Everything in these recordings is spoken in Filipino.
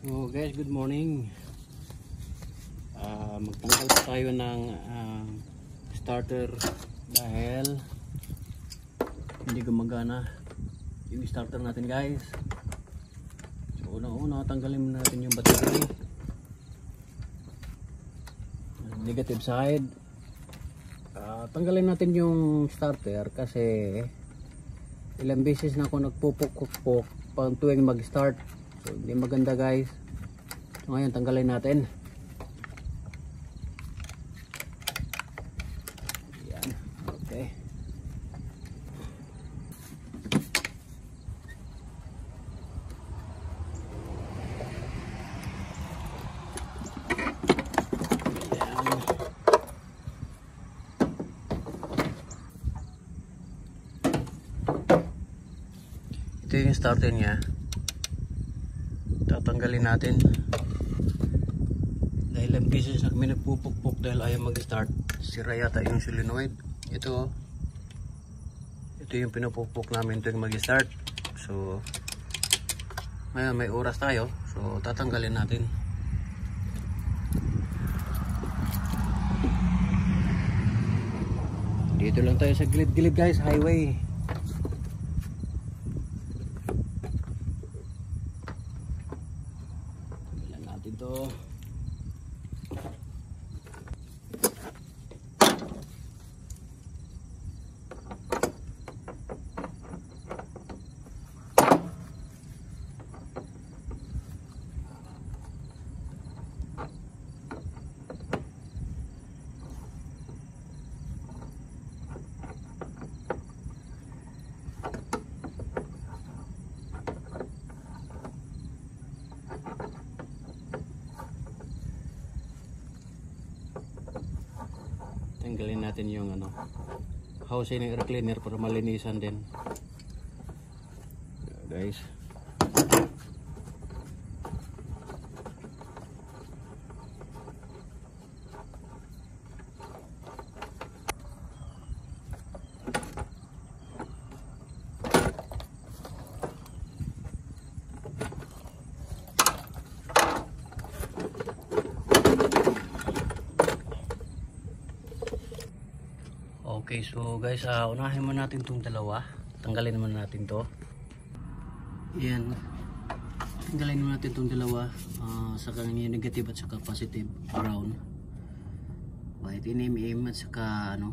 So guys, good morning. Magtanggal pa tayo ng starter dahil hindi gumagana yung starter natin guys. So una-una tanggalin natin yung battery, negative side. Tanggalin natin yung starter kasi ilang beses na ako nagpupuk-puk pang tuwing mag-start. So hindi maganda guys. So ngayon tanggalin natin. Yan, okay. Yan. Ito yung starter niya. Tatanggalin natin dahil ang pieces na kami nagpupukpuk dahil ayaw mag-start. Sira yata yung solenoid. Ito yung pinupukpuk namin tuwing mag-start. So ngayon may oras tayo, so tatanggalin natin. Dito lang tayo sa gilid-gilid guys, highway. Ito tanggalin natin yung housing ng air cleaner para malinisan din guys. Okay, so guys, unahin mo natin itong dalawa. Tanggalin mo natin to. Yan. Tanggalin mo natin itong dalawa. Sa kanya negative at saka positive brown. White NMM at saka 13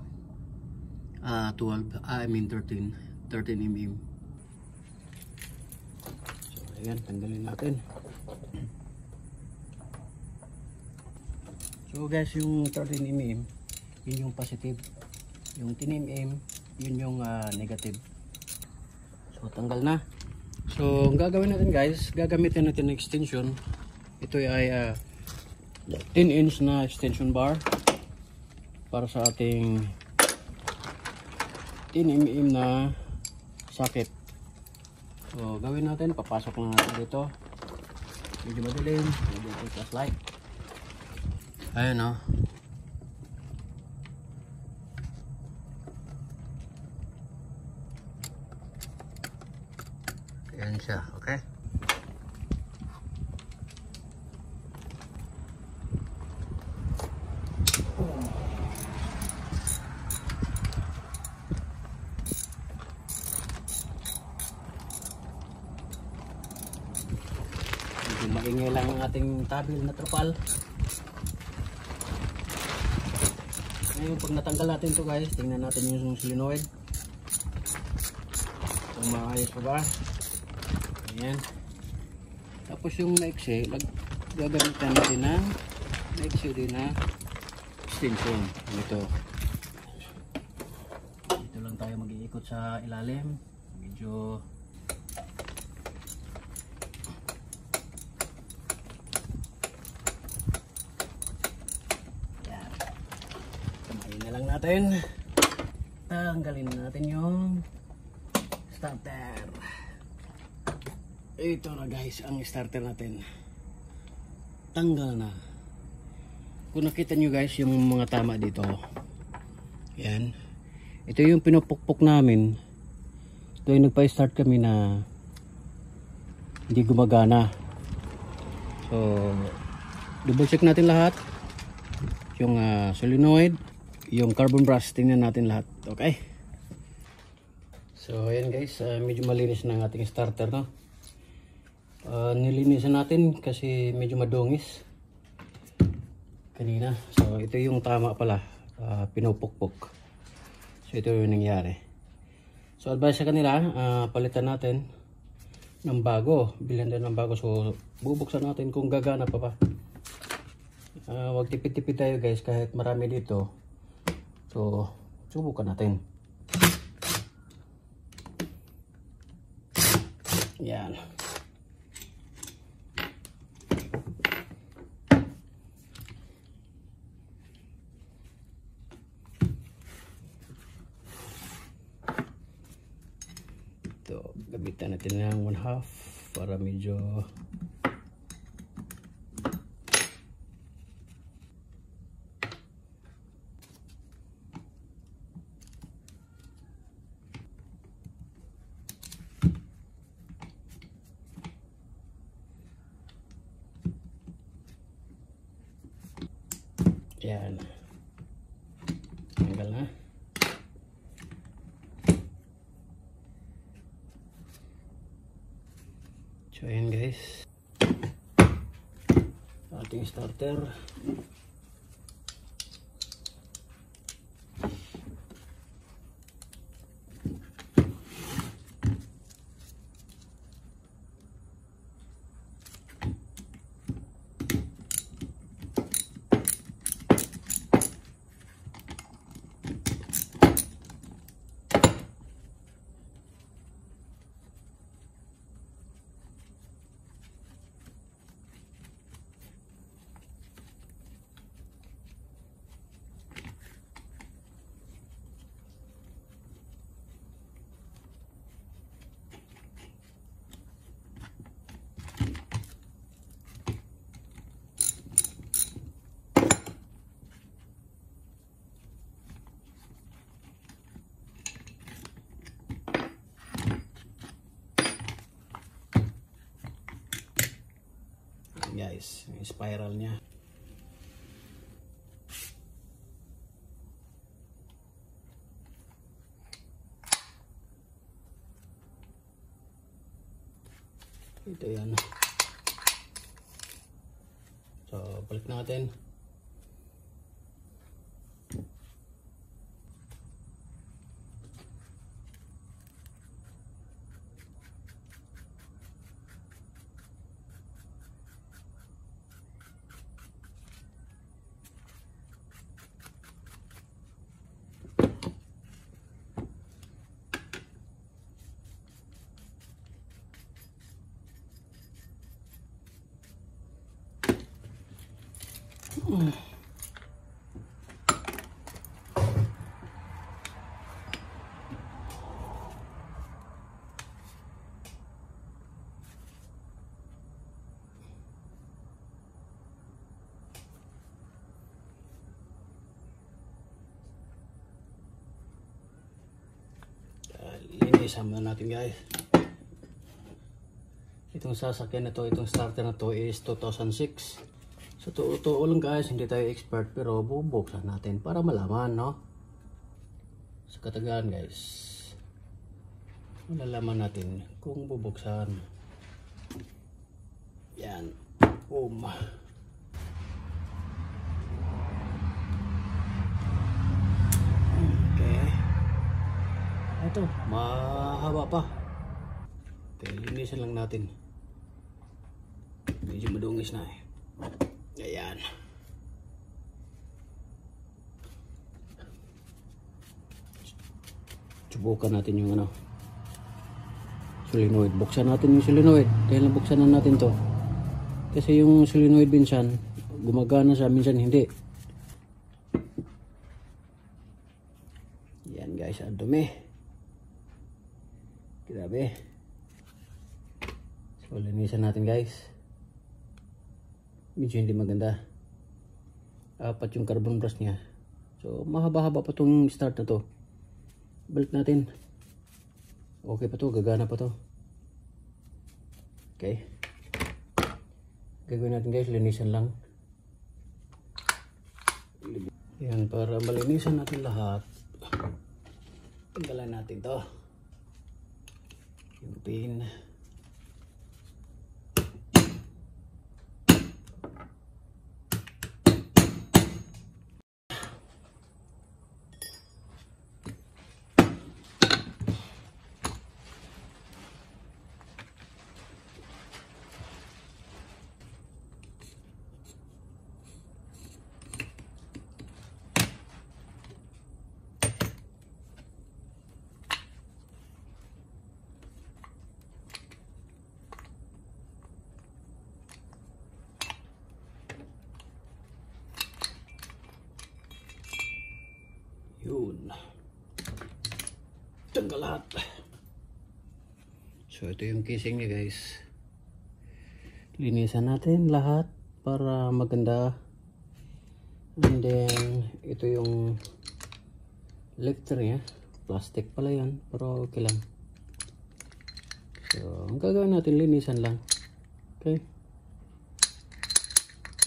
mm. So ayan, tanggalin natin. So guys, yung 13 mm, yun yung positive. Yung 10 mm, yun yung negative. So tanggal na. So ang gagawin natin guys, gagamitin natin ng extension. Ito ay 10 inch na extension bar para sa ating 10 mm na socket. So gawin natin, papasok lang natin dito. Medyo madilim, medyo flashlight. Ayun o. Ayan siya, okay? Medyo maingay lang ang ating tabil na trapal. Ngayon pag natanggal natin ito guys, tingnan natin yung solenoid kung maayos pa ba. Ayan. Tapos yung maiksi, gagamitan natin ng maiksi din na extension. Ito. Dito lang tayo mag-iikot sa ilalim. Medyo ayan. Kamayin na lang natin. Tanggalin natin yung starter. Ito na guys ang starter natin. Tanggal na. Kung nakita nyo guys yung mga tama dito. Yan. Ito yung pinupukpuk namin. Ito yung nagpa-start kami na hindi gumagana. So So double check natin lahat. Yung solenoid, yung carbon brush, tingnan natin lahat. Okay. So ayan guys, medyo malinis na ang ating starter, no? Nilinisan natin kasi medyo madungis kanina. So ito yung tama pala, pinupukpok. So ito yung nangyari. So advice sa kanila, palitan natin ng bago, bilhan din ng bago. So bubuksan natin kung gagana pa ba. Wag tipid-tipid tayo guys, kahit marami dito. So subukan natin. Yan. Ito, gamitan natin ng 1/2 para medyo yan. Tanggal na. So ayan guys, ating starter. Guys, yung spiral niya. Ito yan. So balik natin. Linisan muna natin guys. Itong sasakyan na to, itong starter na to is 2006. So totoo lang guys, hindi tayo expert, pero bubuksan natin para malaman, no? Sa katagalan guys, malalaman natin kung bubuksan. Yan. Boom. Okay. Ito, mahaba pa. Okay, linisan lang natin. Medyo madungis na eh. Ayan. Subukan natin yung ano, solenoid. Buksan natin yung solenoid. Dahil nabuksan na natin to. Kasi yung solenoid minsan gumagana siya, minsan hindi. Yan guys, ang dumi. Grabe. So linisan natin guys. Medyo hindi maganda. Apat yung carbon brush niya. So mahaba-haba pa tong start na to. Balik natin. Okay pa to, gagana pa to. Okay. Gagawin natin guys, linisan lang. Yan, para malinisan natin lahat. Tanggalan natin to. Yung pin. Yun. Tanggal lahat. So ito yung casing niya guys. Linisan natin lahat para maganda. And then ito yung lifter niya. Plastic pala yan, pero okay lang. So ang gagawin natin, linisan lang. Okay.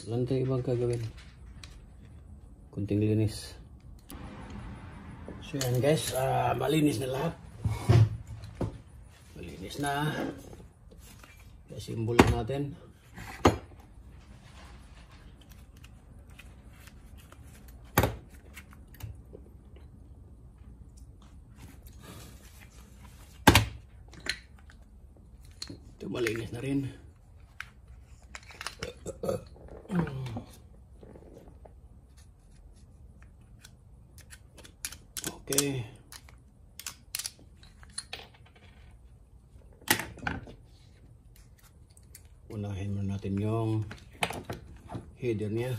Walang tayo ibang gagawin. Kunting linis. So yan guys, malinis na lahat. Malinis na. Simbolo natin. Ito malinis na rin. Okay. Unahin muna natin yung header niya.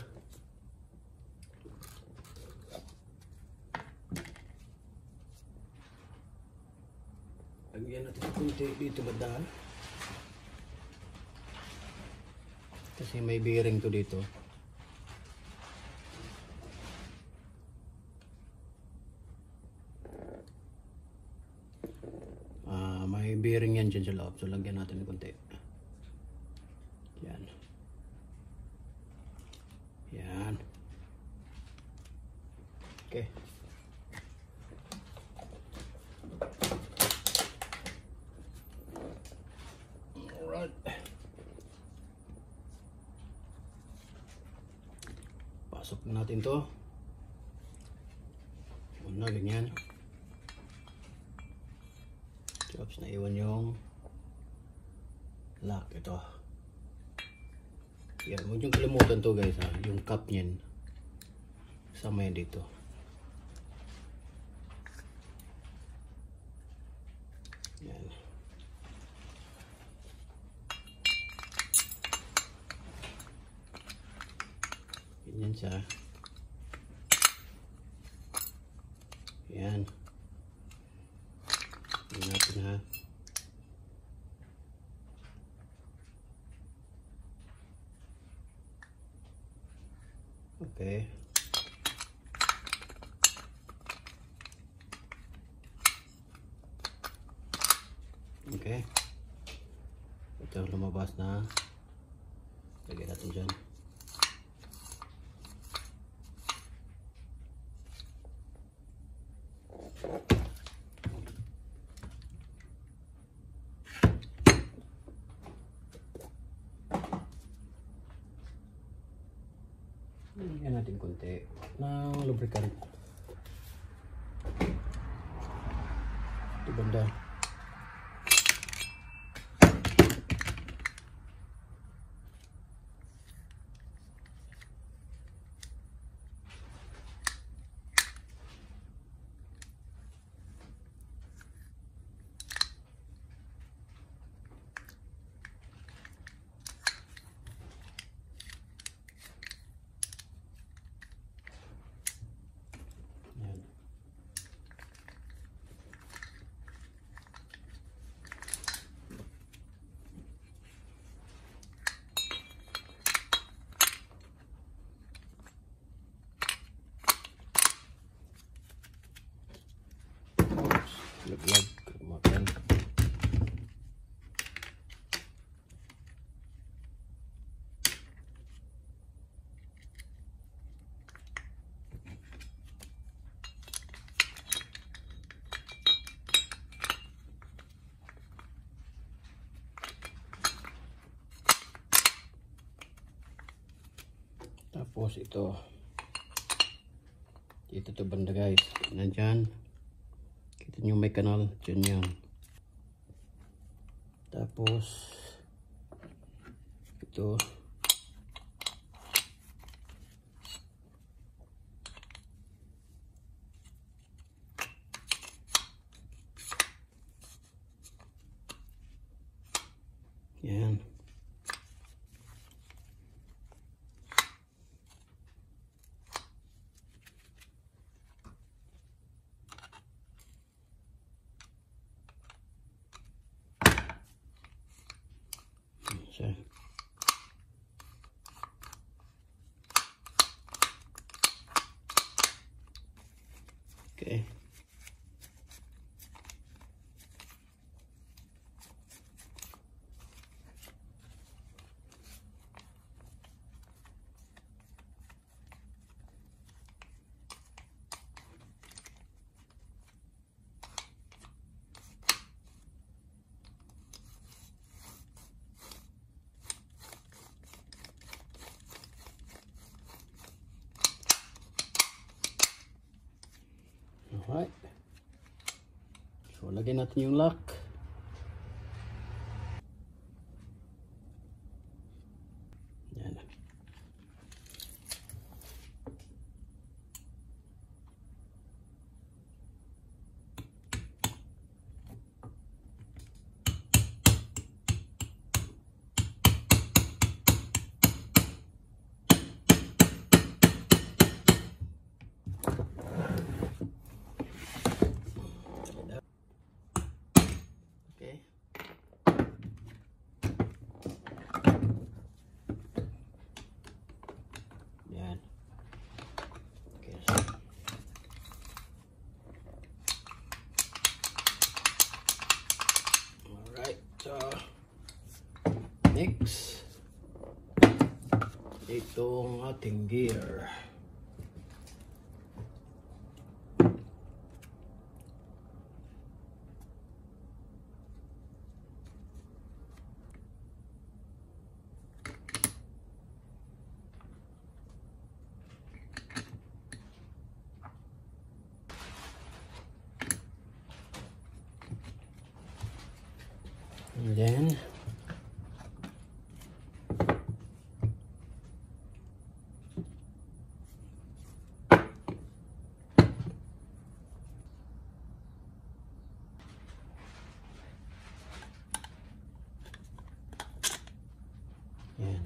Lagyan natin kunti dito banda. Kasi may bearing to dito. May bearing yan dyan sa loob. So lagyan natin kunti. Yan. Yan. Okay. Alright. Pasok natin to. Una, ganyan. Tapos naiwan yung lock. Ito. Yan, huwag yung kalimutan to guys ha. Yung cup niyan. Sama yan dito. Yan. Ganyan siya. Yan. Yan natin ha. Okay. Okay. Ito lumabas na. Lagyan natin dyan. Lagyan natin konti ng lubricant. Ito banda. Tapos ito to banda guys, nandyan kita nyo may kanal dyan yan. Tapos ito yan. Siya. Okay. Alright. So, lagyan natin yung lock. Yan. Okay. Yan. Okay. Alright. So, next, itong ating gear. And then yan.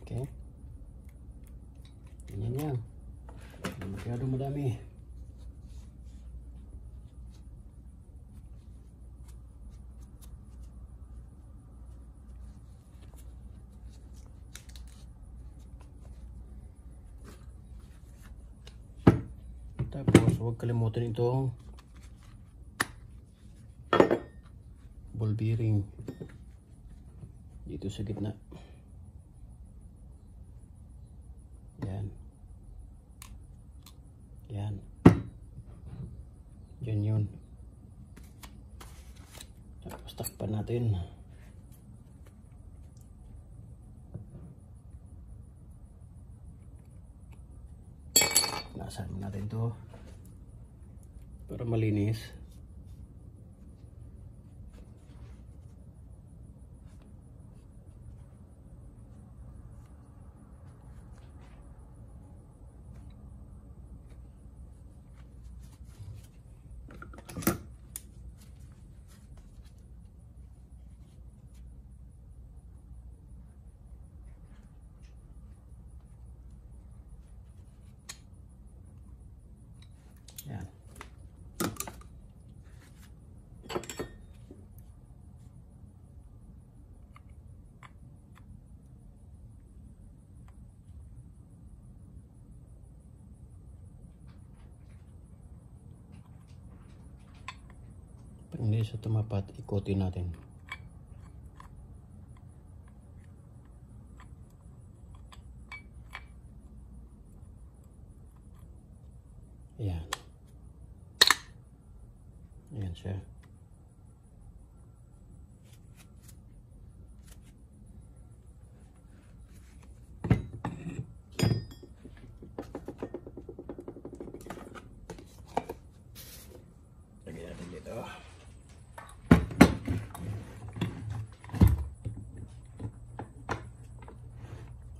Okay. Ganyan yan. Masyado madami. Tapos huwag kalimutan itong ball bearing dito sa gitna. Yan. natin. Nasaan natin to para malinis. Yan. Pag hindi siya tumapat, ikutin natin. Ayan. Ayan siya. Lagyan natin dito.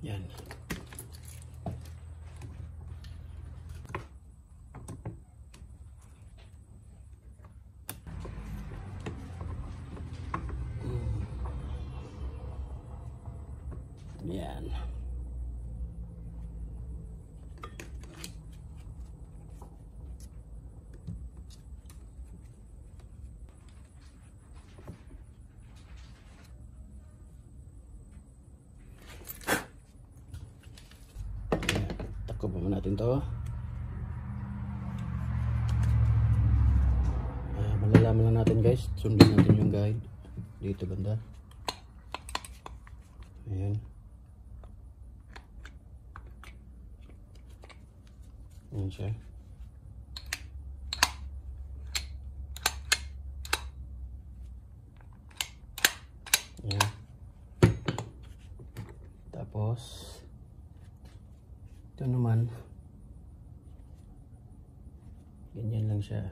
Yan. Yan. Takbo muna natin to. Malalaman lang natin guys, sundin natin yung guide dito banda. Ayan. Ayan siya. Ayan. Tapos ito naman ganyan lang siya.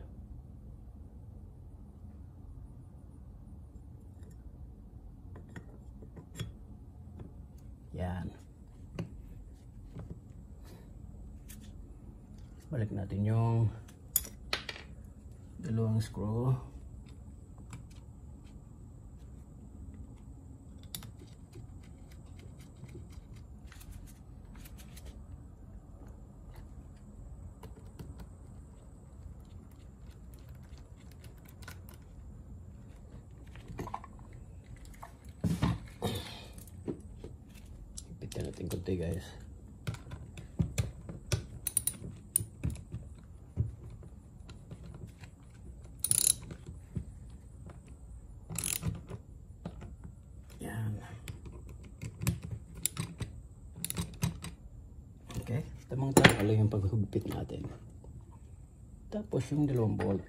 Yan. Balik natin yung dalawang screw. Ipitin natin konti guys. Okay, tamang-tama lang yung paghugpit natin. Tapos yung dalawang bolt.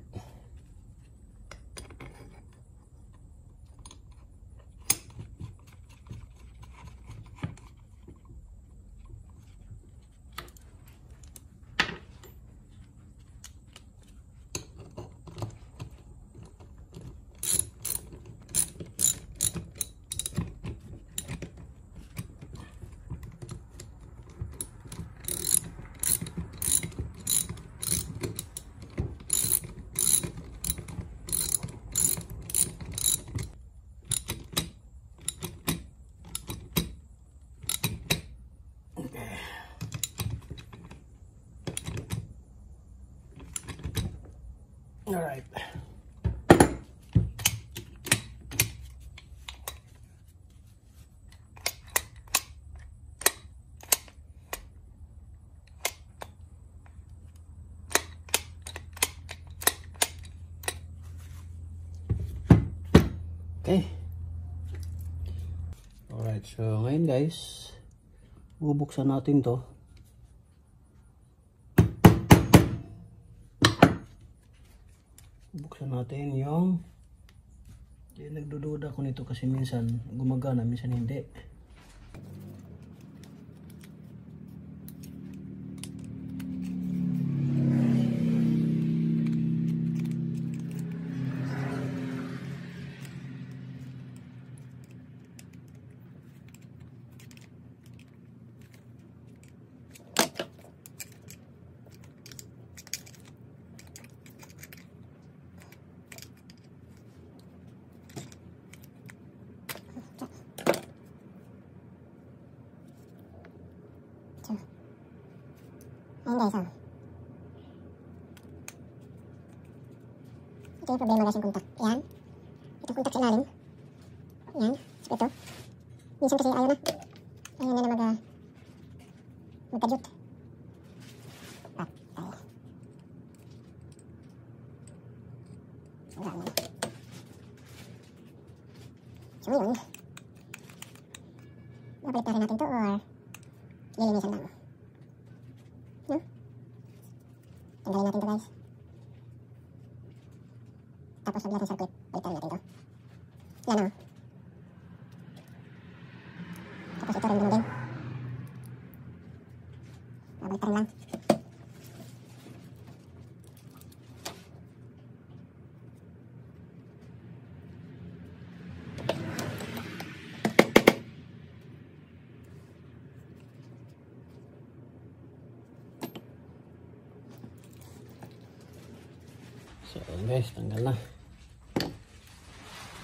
All right. Okay. Alright, so ngayon guys, bubuksan natin to. Buksan natin yung Kaya nagdududa ko nito kasi minsan gumagana, minsan hindi. Ayun guys, oh. Ito yung problema guys, yung kontak. Ayan. Itong kontak sa ilalim. Ayan. So ito. Minsan kasi ayaw na. Ayaw na na magkadyot. Patay. Wala na. So yun. Babalik na rin natin to or lilinisan lang. No? Tanggalin natin to guys. Tapos lagyan natin circuit. Balikan natin to. Yan o. Tapos ito rin din. Babalikan lang. So guys, tanggal na.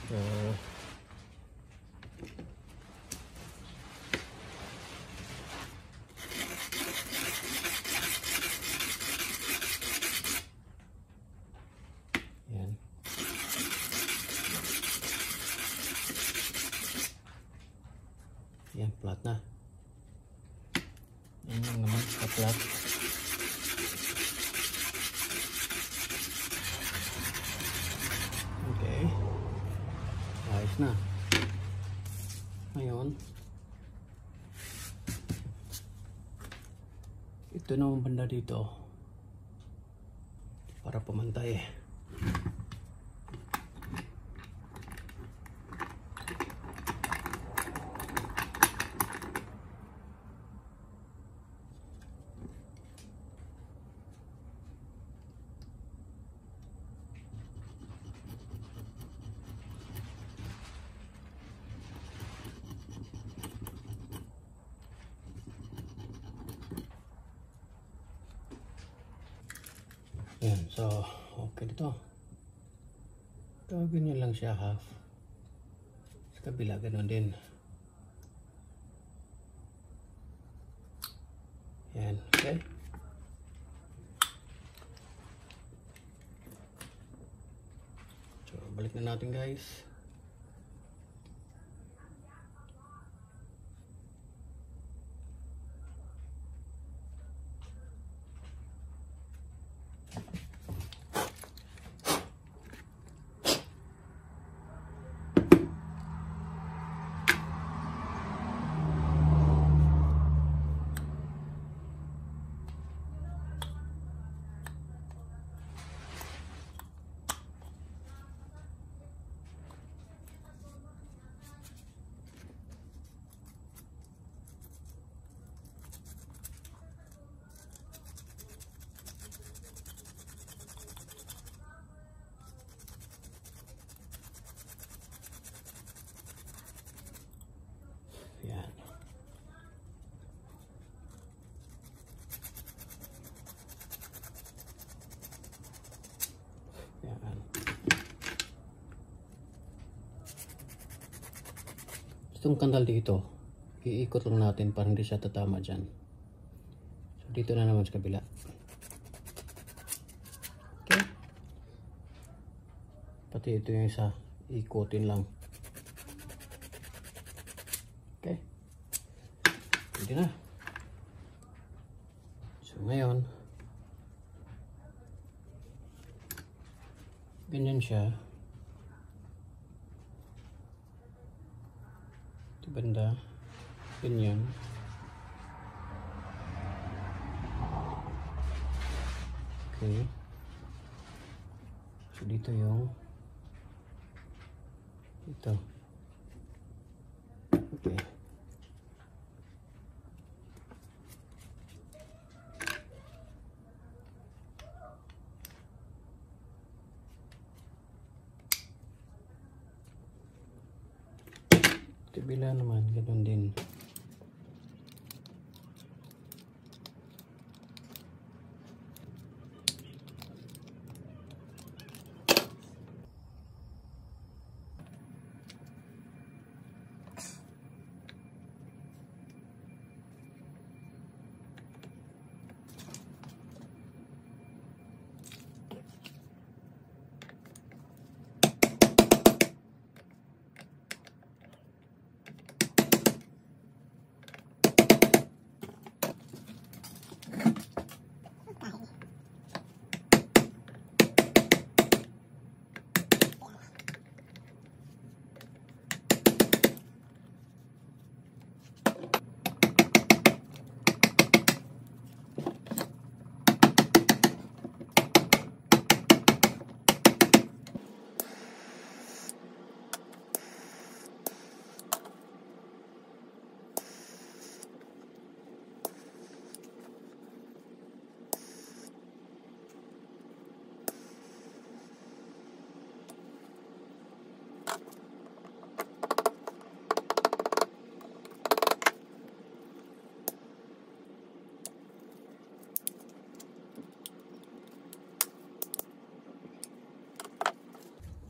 So, yan. Yan, flat na. Yan lang naman, flat. Okay. Ayos na. Ngayon, ito naman banda dito para pumantay. Yan, so okay dito. Gagawin nyo lang siya half. Sa kabila, ganoon din. Yan, okay. So, balik na natin guys. Yan. Yan. Itong kandal dito, iikot lang natin para hindi siya tatama dyan. So dito na naman sa kabila. Okay. Pati ito yung isa, ikutin lang. Okay. Pwede na. So ngayon, ganyan siya. Ito banda, ganyan. Okay. So dito yung Ito. Okay. Kabila naman, ganoon din.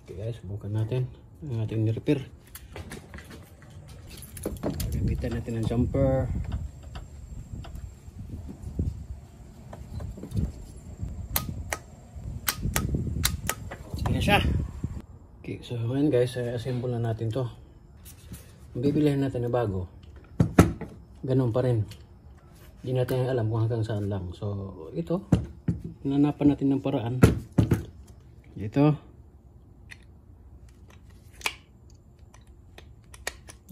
Okay guys, subukan natin ang ating ni-repair. Gamitan natin ng jumper. Sige na siya. Okay, so ngayon guys, assemble na natin to. Bibilihan natin na bago. Ganun pa rin. Hindi natin alam kung hanggang saan lang. So ito, hinanapan natin ng paraan. Ito.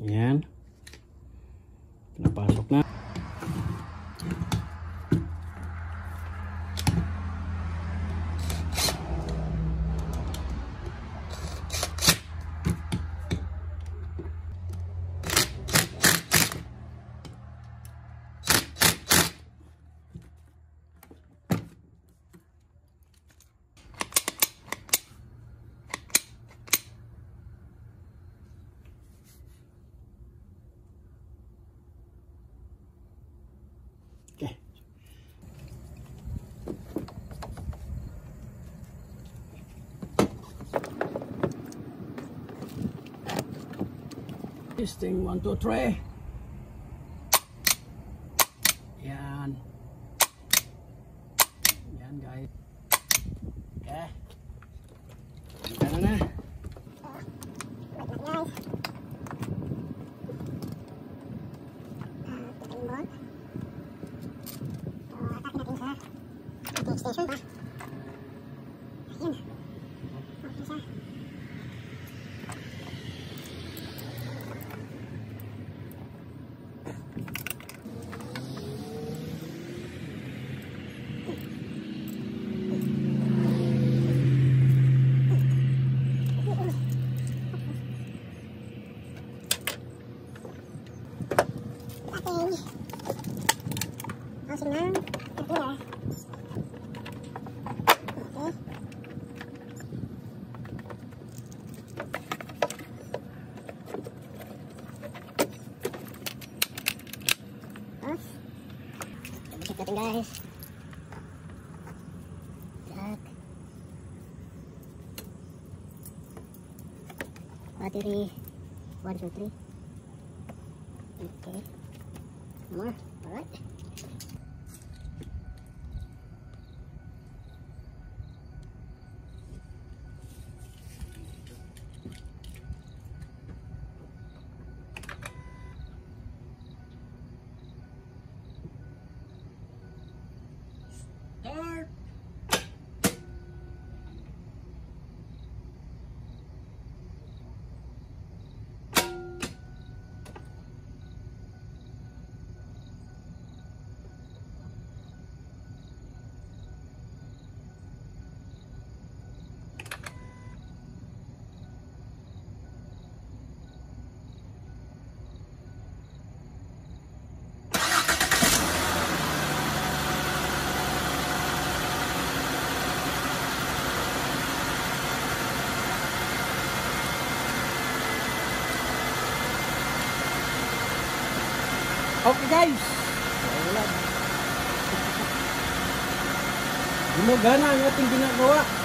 Yan. Napasok na. Okay. Testing 1, 2, 3. Yan. Yan guys. Okay. Ano na? Station ba? Ayan. Okay siya. Ating housing ng computer. Check natin guys. Jack. Battery 1, 2, 3. Okay. More. Alright. Start. Okay guys. Wala. Gumagana ang ating ginagawa.